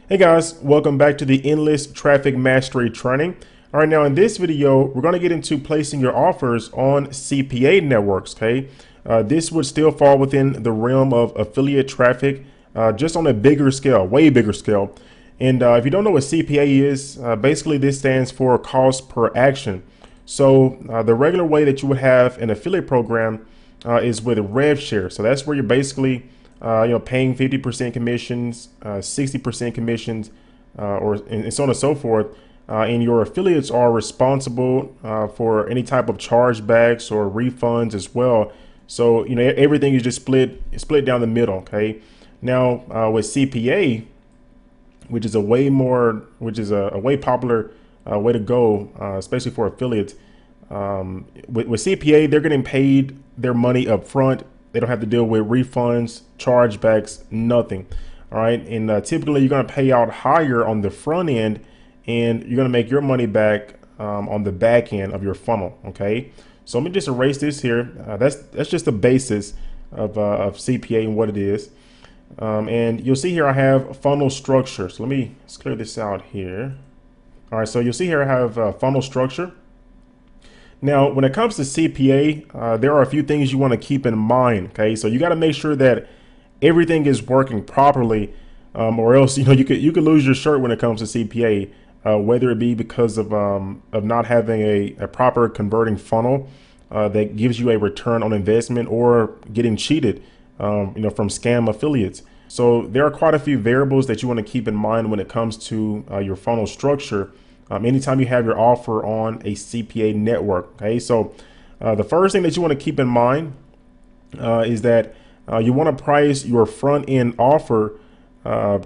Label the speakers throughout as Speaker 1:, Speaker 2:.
Speaker 1: Hey guys, welcome back to the Endless Traffic Mastery Training. All right, now in this video, we're going to get into placing your offers on CPA networks, okay? This would still fall within the realm of affiliate traffic, just on a bigger scale, way bigger scale. And if you don't know what CPA is, basically this stands for cost per action. So the regular way that you would have an affiliate program is with a rev share. So that's where you're basically paying 50% commissions, 60% commissions, and so on and so forth. And your affiliates are responsible for any type of chargebacks or refunds as well. So everything is just split down the middle. Okay. Now with CPA, which is a way popular way to go, especially for affiliates. With CPA, they're getting paid their money up front. They don't have to deal with refunds, chargebacks, nothing. All right. And typically you're going to pay out higher on the front end, and you're going to make your money back on the back end of your funnel. OK, so let me just erase this here. That's just the basis of CPA and what it is. And you'll see here I have funnel structure. So let's clear this out here. All right. So you'll see here I have funnel structure. Now, when it comes to CPA, there are a few things you want to keep in mind. Okay, so you got to make sure that everything is working properly, or else you could lose your shirt when it comes to CPA, whether it be because of not having a proper converting funnel that gives you a return on investment, or getting cheated, from scam affiliates. So there are quite a few variables that you want to keep in mind when it comes to your funnel structure. Anytime you have your offer on a CPA network. Okay, so the first thing that you want to keep in mind is that you want to price your front end offer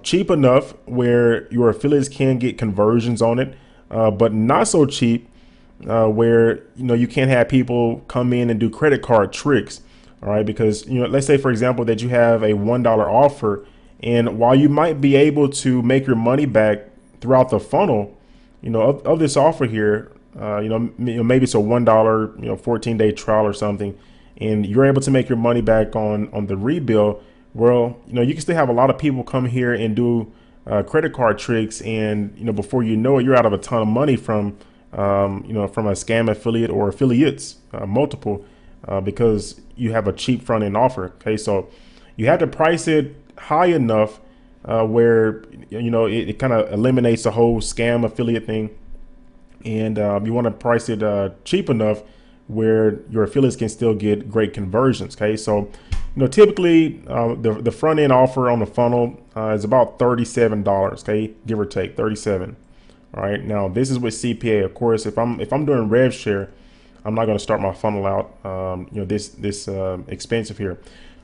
Speaker 1: cheap enough where your affiliates can get conversions on it, but not so cheap where you can't have people come in and do credit card tricks. All right, because let's say for example that you have a $1 offer, and while you might be able to make your money back throughout the funnel, of this offer here, maybe it's a $1, 14-day trial or something, and you're able to make your money back on the rebill. Well, you can still have a lot of people come here and do credit card tricks, and before you know it, you're out of a ton of money from from a scam affiliate or affiliates, multiple, because you have a cheap front end offer. Okay, so you have to price it high enough where it kind of eliminates the whole scam affiliate thing, and you want to price it cheap enough where your affiliates can still get great conversions. Okay, so typically the front end offer on the funnel is about $37. Okay, give or take 37. All right, now this is with CPA. Of course, if I'm doing rev share, I'm not going to start my funnel out this expensive here.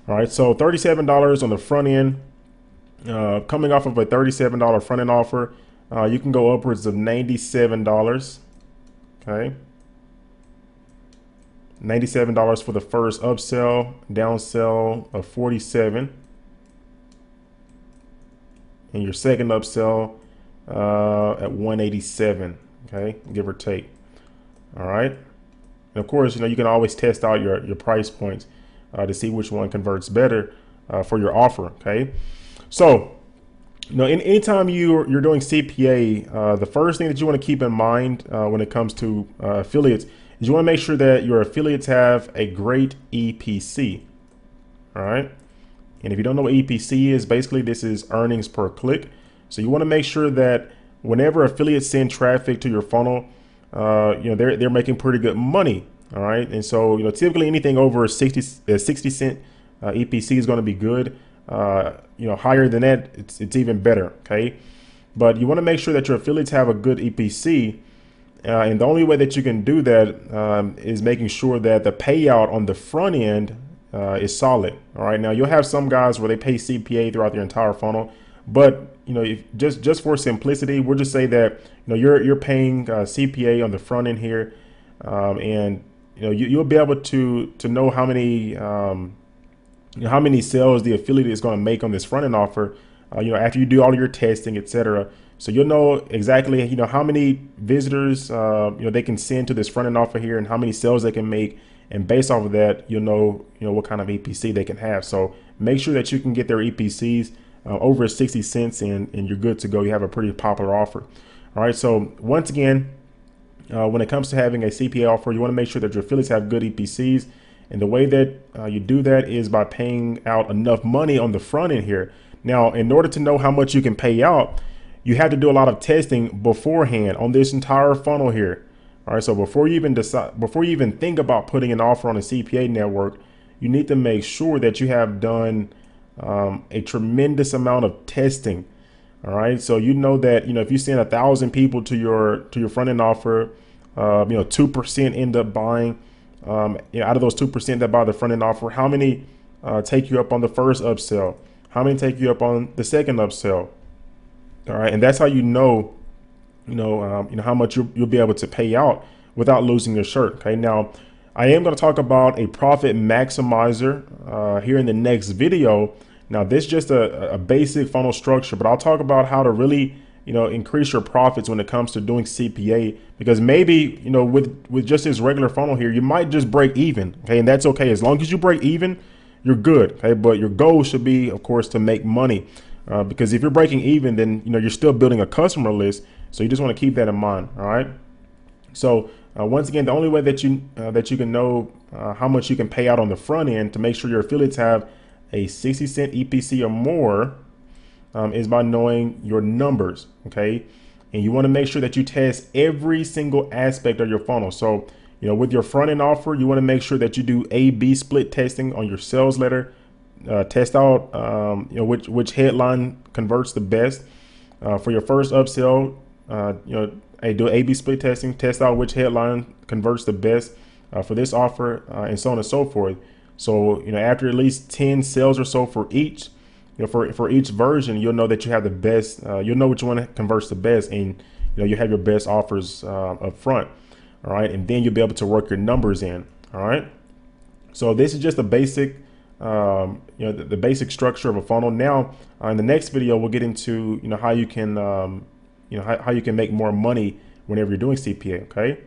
Speaker 1: All right, so $37 on the front end. Coming off of a $37 front end offer, you can go upwards of $97. Okay, $97 for the first upsell, downsell of $47, and your second upsell at $187. Okay, give or take. All right, and of course, you can always test out your price points to see which one converts better for your offer. Okay. So, anytime you're doing CPA, the first thing that you want to keep in mind when it comes to affiliates is you want to make sure that your affiliates have a great EPC. All right. And if you don't know what EPC is, basically this is earnings per click. So you want to make sure that whenever affiliates send traffic to your funnel, they're making pretty good money. All right. And so, typically anything over 60 cent EPC is going to be good. Higher than that, it's even better. Okay, but you want to make sure that your affiliates have a good EPC, and the only way that you can do that is making sure that the payout on the front end is solid. All right, now you'll have some guys where they pay CPA throughout their entire funnel, but if just for simplicity, we'll just say that you're paying CPA on the front end here, and you'll be able to know how many sales the affiliate is going to make on this front end offer, after you do all of your testing, etc. So you'll know exactly, how many visitors, they can send to this front end offer here, and how many sales they can make. And based off of that, you'll know, what kind of EPC they can have. So make sure that you can get their EPCs over 60 cents and you're good to go. You have a pretty popular offer. All right. So once again, when it comes to having a CPA offer, you want to make sure that your affiliates have good EPCs. And the way that you do that is by paying out enough money on the front end here. Now, in order to know how much you can pay out, you have to do a lot of testing beforehand on this entire funnel here. All right, so before you even think about putting an offer on a CPA network, you need to make sure that you have done a tremendous amount of testing. All right, so you know that if you send 1,000 people to your front end offer, 2% end up buying. Out of those 2% that buy the front end offer, how many take you up on the first upsell? How many take you up on the second upsell? All right, and that's how how much you'll be able to pay out without losing your shirt. Okay, now I am going to talk about a profit maximizer here in the next video. Now this is just a basic funnel structure, but I'll talk about how to really increase your profits when it comes to doing CPA, because maybe with just this regular funnel here, you might just break even. Okay, and that's okay. As long as you break even, you're good. Okay, but your goal should be, of course, to make money, because if you're breaking even, then you're still building a customer list. So you just want to keep that in mind. All right. So once again, the only way that you can know how much you can pay out on the front end to make sure your affiliates have a 60-cent EPC or more is by knowing your numbers. Okay. And you want to make sure that you test every single aspect of your funnel. So, with your front end offer, you want to make sure that you do A/B split testing on your sales letter. Test out, which headline converts the best. For your first upsell, do A/B split testing, test out which headline converts the best for this offer, and so on and so forth. So, after at least 10 sales or so for each, for each version, you'll know that you have the best, you'll know which one converts the best, and you have your best offers up front. All right. And then you'll be able to work your numbers in. All right. So this is just a basic, the basic structure of a funnel. Now, in the next video, we'll get into, how you can, how you can make more money whenever you're doing CPA. Okay.